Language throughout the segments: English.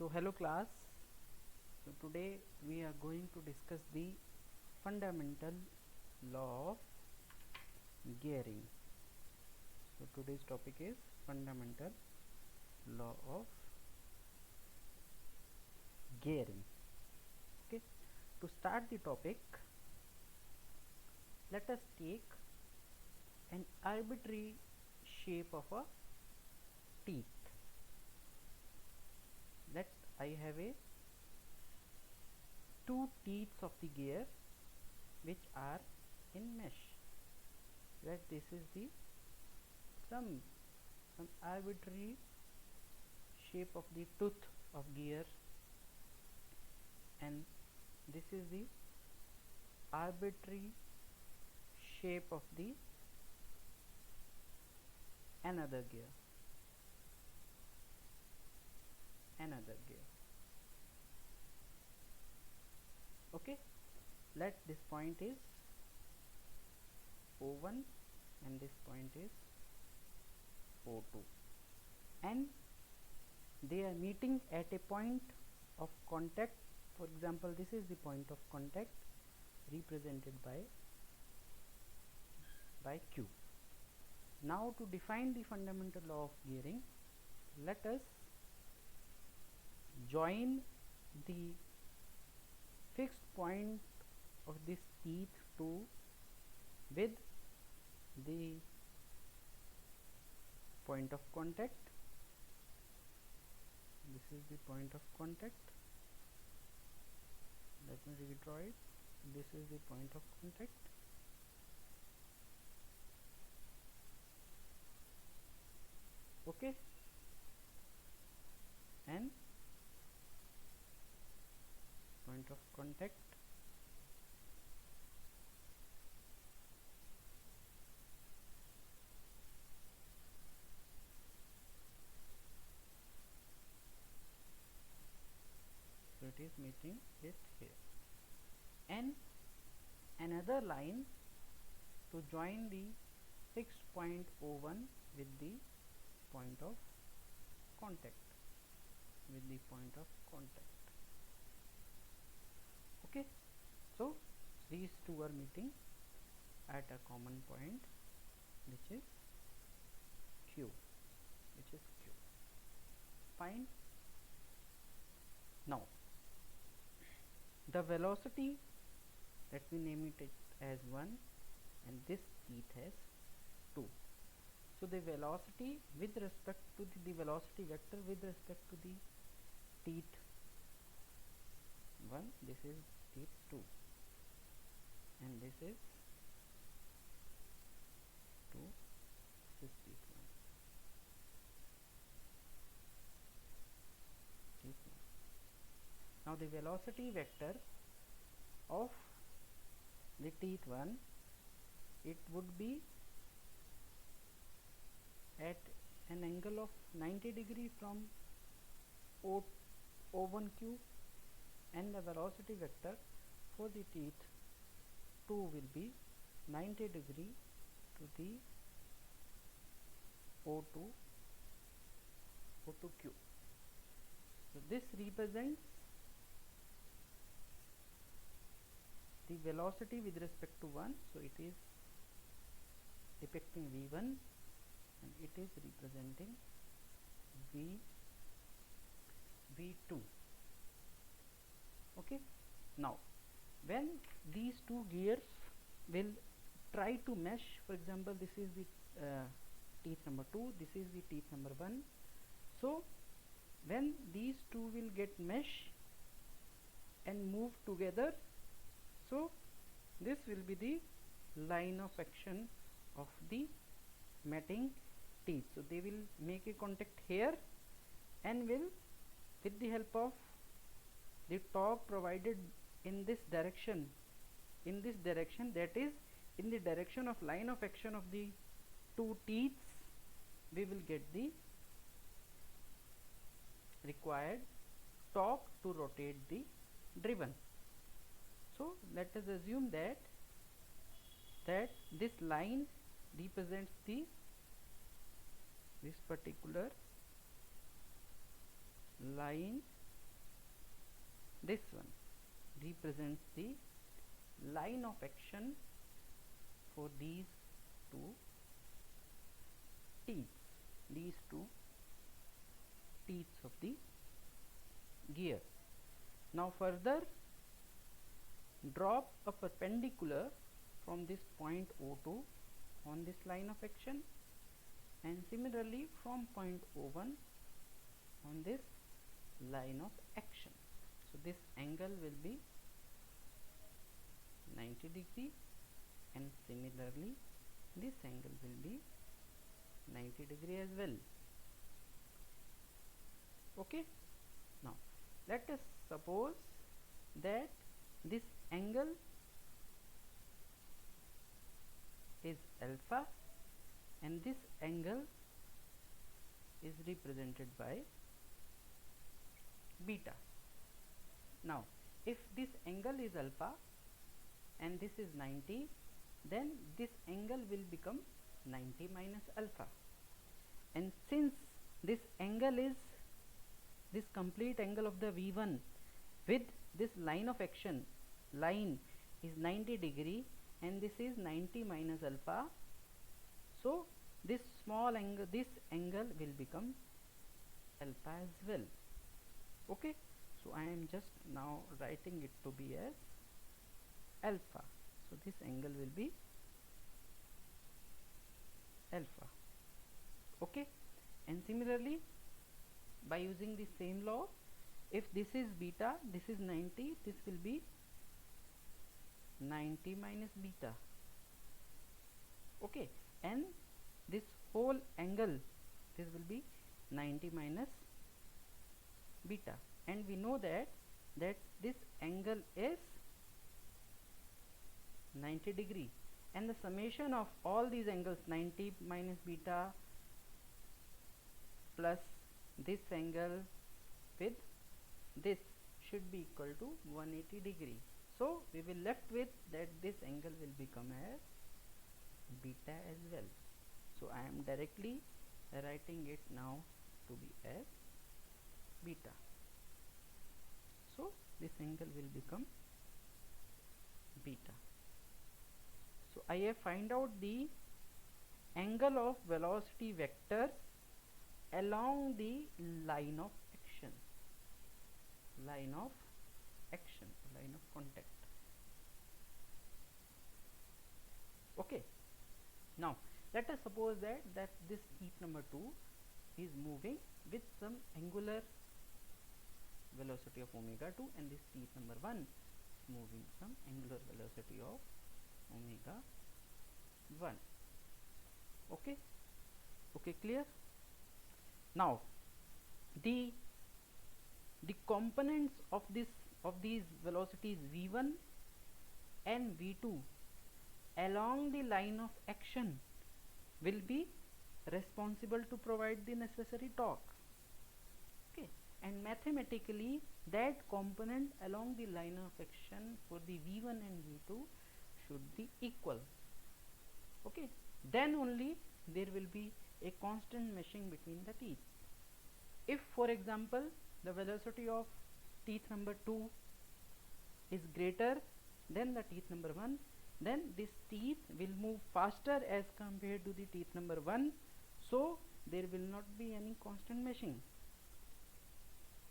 So hello class. So today we are going to discuss the fundamental law of gearing. So today's topic is fundamental law of gearing. Okay. To start the topic, let us take an arbitrary shape of a teeth. Let I have a two teeth of the gear which are in mesh. That this is the some arbitrary shape of the tooth of gear, and this is the arbitrary shape of the another gear. Okay, let this point is O1 and this point is O2, and they are meeting at a point of contact. For example, this is the point of contact represented by Q. Now to define the fundamental law of gearing, let us join the fixed point of this teeth 2 with the point of contact. This is the point of contact. Let me redraw it. This is the point of contact. Okay, and point of contact so it is meeting it here, and another line to join the fixed point O1 with the point of contact Okay, so these two are meeting at a common point which is Q. Fine. Now the velocity, let me name it as 1 and this teeth has 2. So the velocity with respect to the velocity vector with respect to the teeth 1, this is teeth 2 and this is 2, this is teeth 1. Now the velocity vector of the teeth 1, it would be at an angle of 90 degree from O1Q, and the velocity vector for the teeth 2 will be 90 degree to the O2Q. So this represents the velocity with respect to 1, so it is depicting V1 and it is representing V2. Okay, now when these two gears will try to mesh, for example this is the teeth number 2, this is the teeth number 1, so when these two will get mesh and move together, so this will be the line of action of the matting teeth. So they will make a contact here and will, with the help of the torque provided in this direction, that is in the direction of line of action of the two teeth, we will get the required torque to rotate the driven. So let us assume that this line represents this particular line this one represents the line of action for these two teeth of the gear. Now further drop a perpendicular from this point O2 on this line of action, and similarly from point O1 on this line of action. So this angle will be 90 degree, and similarly this angle will be 90 degree as well. Okay, now let us suppose that this angle is alpha and this angle is represented by beta. Now if this angle is alpha and this is 90, then this angle will become 90 minus alpha, and since this angle is this complete angle of the V1 with this line of action line is 90 degree and this is 90 minus alpha, so this small angle, this angle will become alpha as well. Okay, so I am just now writing it to be as alpha. So this angle will be alpha. Okay, and similarly by using the same law, if this is beta, this is 90, this will be 90 minus beta. Okay, and this whole angle, this will be 90 minus beta, and we know that this angle is 90 degree, and the summation of all these angles 90 minus beta plus this angle with this should be equal to 180 degree. So we will left with that this angle will become as beta as well. So I am directly writing it now to be as beta. So this angle will become beta. So I have find out the angle of velocity vectors along the line of action, line of contact. Okay, now let us suppose that this teeth number 2 is moving with some angular velocity of omega 2, and this teeth number 1 is moving some angular velocity of omega 1. Okay, clear? Now the components of these velocities v1 and v2 along the line of action will be responsible to provide the necessary torque. Okay, and mathematically that component along the line of action for the v1 and v2 should be equal. Okay, then only there will be a constant meshing between the teeth. If for example the velocity of teeth number 2 is greater than the teeth number 1, then this teeth will move faster as compared to the teeth number 1, so there will not be any constant meshing.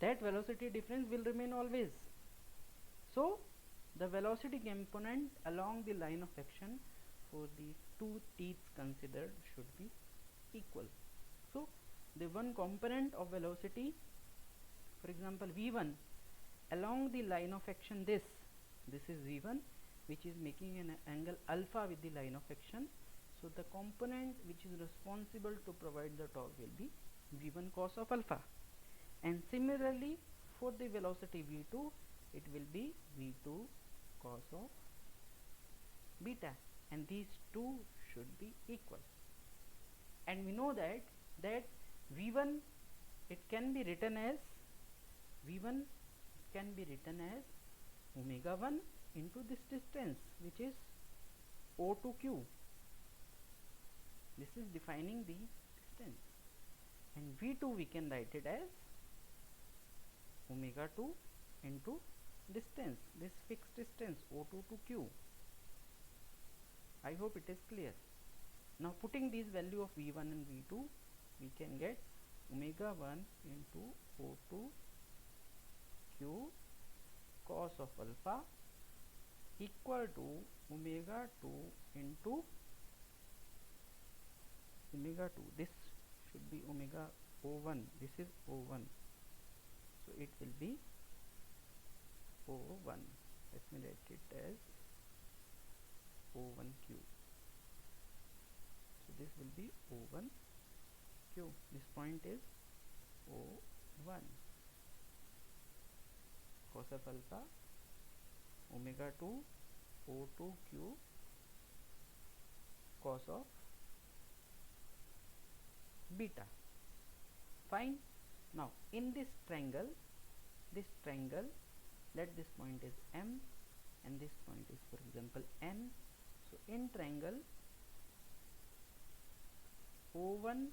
That velocity difference will remain always. So the velocity component along the line of action for the two teeth considered should be equal. So the one component of velocity, for example v1 along the line of action, this is v1 which is making an angle alpha with the line of action, so the component which is responsible to provide the torque will be v1 cos of alpha, and similarly for the velocity v2 it will be v2 cos of beta, and these two should be equal. And we know that v1 it can be written as omega 1 into this distance which is O2q. This is defining the distance, and v2 we can write it as omega 2 into distance, this fixed distance O2 to Q. I hope it is clear. Now putting these value of V1 and V2, we can get omega 1 into O2 Q cos of alpha equal to omega 2 into omega 2. This should be omega O1. This is O1. So it will be O1. Let me write it as O1Q. So this will be O1Q. This point is O1 cos of alpha omega 2 O2Q cos of beta. Fine. Now in this triangle, let this point is M and this point is for example N. So in triangle O1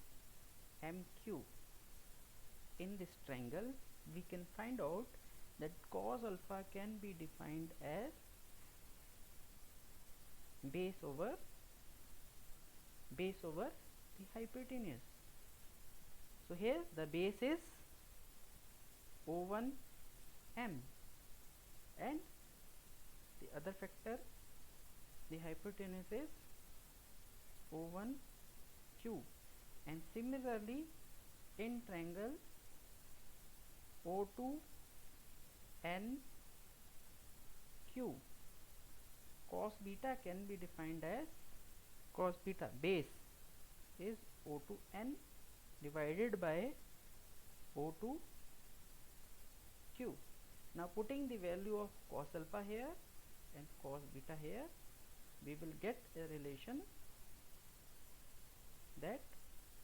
MQ, in this triangle we can find out that cos alpha can be defined as base over the hypotenuse. So here the base is O1 M and the other factor, the hypotenuse, is O1 Q. And similarly in triangle O2 N Q, cos beta can be defined as cos beta base is O2 N divided by O2 Q. Now putting the value of cos alpha here and cos beta here, we will get a relation that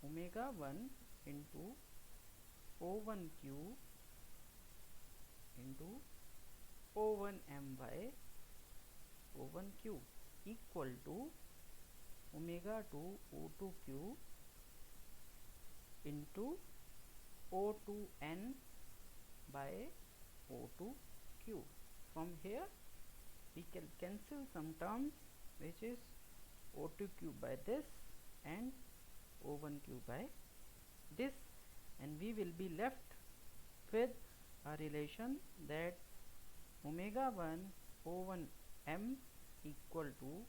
omega 1 into O1Q into O1M by O1Q equal to omega 2 O2Q into O2N by O2Q. From here we can cancel some terms, which is O2Q by this and O1Q by this, and we will be left with a relation that omega 1 O1M equal to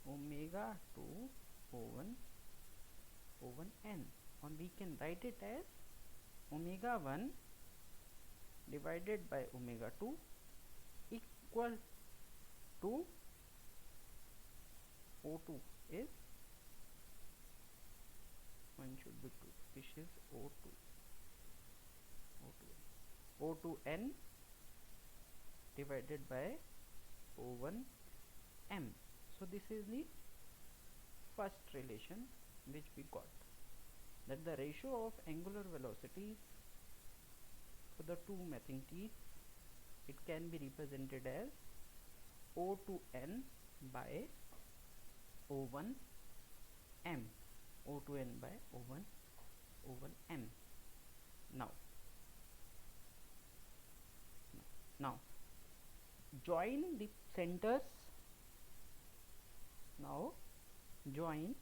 omega 2 O1N, and we can write it as omega 1 divided by omega 2 equal to O2 is, one should be 2, this is O2N divided by O1M. So this is the first relation which we got, that the ratio of angular velocities for the two mapping teeth, it can be represented as O2N by O1M, O2N by O1M. Now join the centers. Now join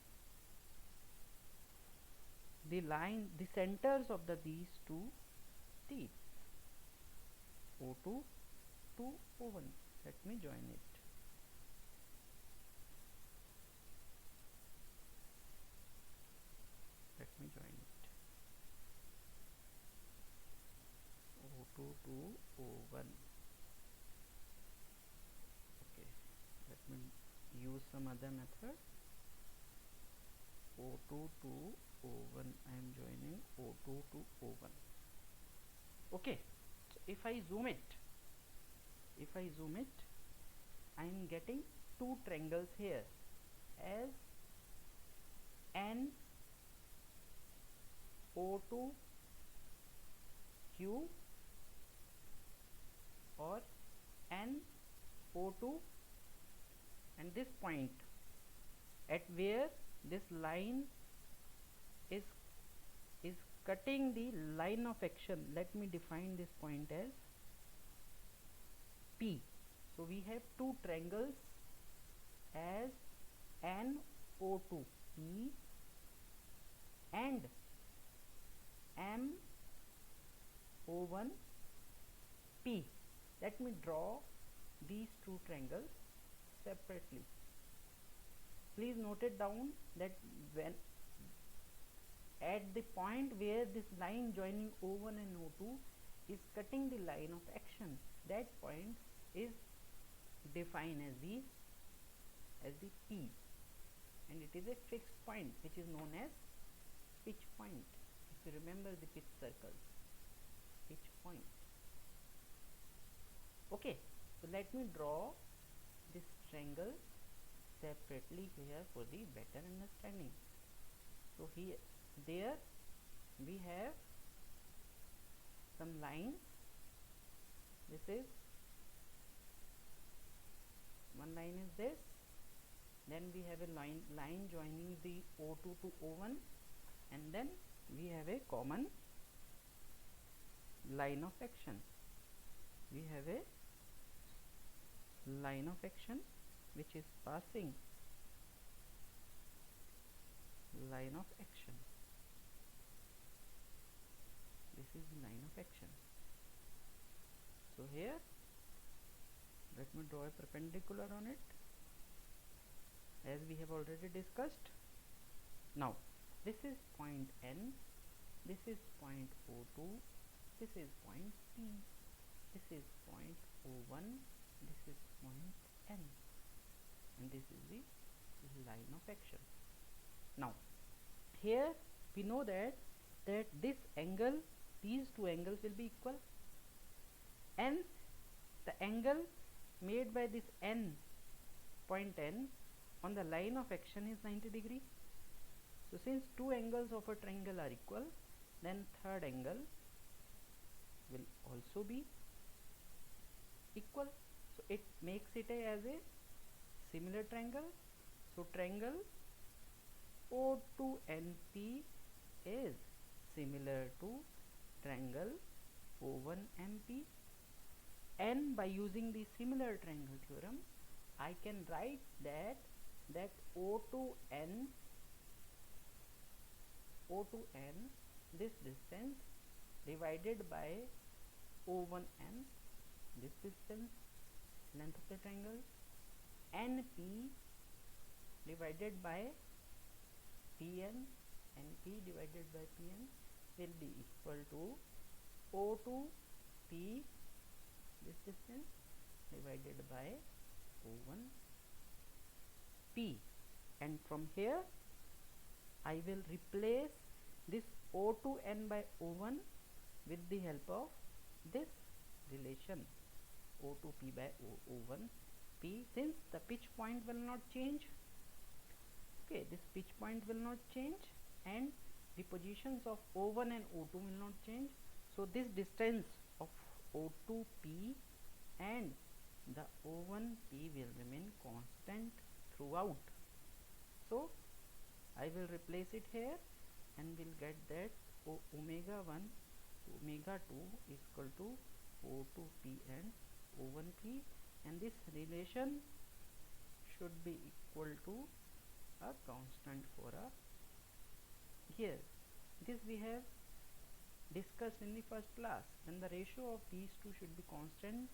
the centers of these two teeth, O2 to O1. Let me join it. O2 to O1. Okay, let me use some other method. O2 to O1, I am joining O2 to O1. Okay, so if I zoom it, I am getting two triangles here as N O2 Q or N O2, and this point at where this line is cutting the line of action. Let me define this point as P. So we have two triangles as NO2 P and MO1 P. Let me draw these two triangles separately. Please note it down that when at the point where this line joining O1 and O2 is cutting the line of action, that point is defined as the P, and it is a fixed point which is known as pitch point. If you remember the pitch circles, pitch point. Okay, so let me draw this triangle separately here for the better understanding. So there we have some lines. This is one line is this, then we have a line joining the O2 to O1, and then we have a common line of action. We have a line of action which is passing line of action. This is the line of action. So here let me draw a perpendicular on it, as we have already discussed. Now this is point N, this is point O2, this is point P, this is point O1, this is point N, and this is the line of action. Now here we know that this angle, these two angles will be equal, and the angle made by this N, point N, on the line of action is 90 degree. So since two angles of a triangle are equal, then third angle will also be equal. So it makes it as a similar triangle. So triangle O2NP is similar to triangle O1MP, and by using the similar triangle theorem, I can write that O2N, this distance, divided by O1N, this distance, length of the triangle, NP divided by Pn, NP divided by Pn will be equal to O2P, this distance, divided by O1P. And from here I will replace this O2N by O1 with the help of this relation O2P by O1P, since the pitch point will not change. Okay, this pitch point will not change, and the positions of O1 and O2 will not change. So this distance of O2P and the O1P will remain constant throughout. So I will replace it here and will get that omega 1 to omega 2 is equal to O2P and O1P, and this relation should be equal to a constant for a here. This we have discussed in the first class. Then the ratio of these two should be constant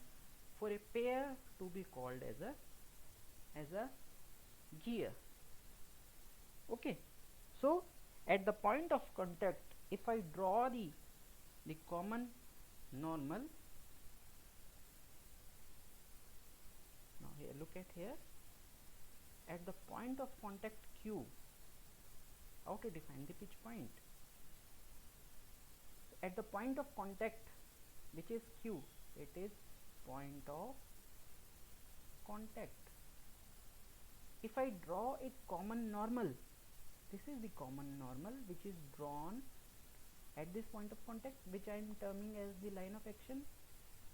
for a pair to be called as a gear. Okay, so at the point of contact, if I draw the common normal, now here look at here, at the point of contact Q, how to define the pitch point? At the point of contact which is Q, it is point of contact. If I draw a common normal, this is the common normal which is drawn at this point of contact, which I am terming as the line of action.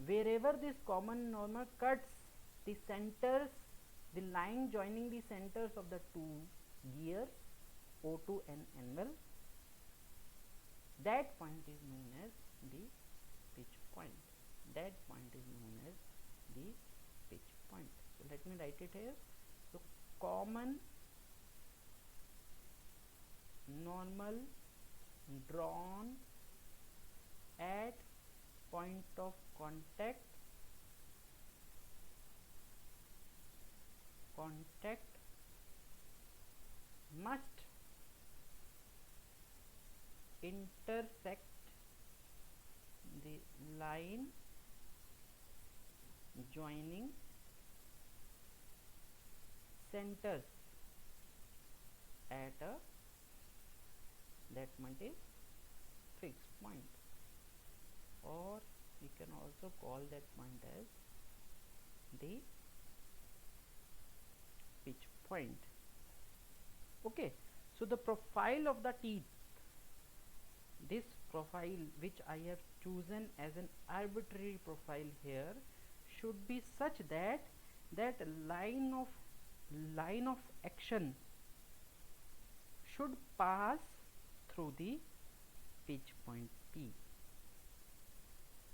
Wherever this common normal cuts the centers, the line joining the centers of the two gears O2 and N1, that point is known as the pitch point. That point is known as the point. So let me write it here. So common normal drawn at point of contact must intersect the line joining centers at a that point is fixed point, or we can also call that point as the pitch point. Okay, so the profile of the teeth, this profile which I have chosen as an arbitrary profile here, should be such that that line of action should pass through the pitch point P.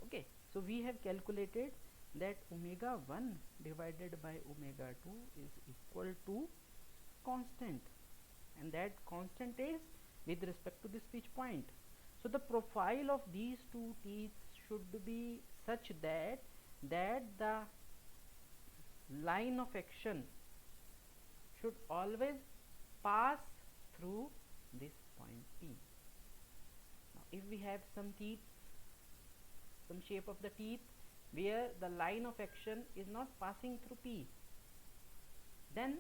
Okay, so we have calculated that omega 1 divided by omega 2 is equal to constant, and that constant is with respect to this pitch point. So the profile of these two teeth should be such that the line of action should always pass through this point P. Now if we have some teeth, some shape of the teeth where the line of action is not passing through P, then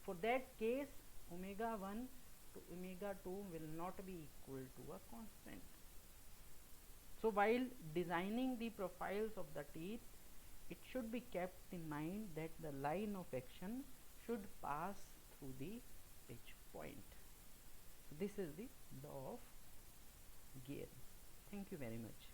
for that case omega 1 to omega 2 will not be equal to a constant. So while designing the profiles of the teeth, it should be kept in mind that the line of action should pass through the pitch point. So this is the law of Gale. Thank you very much.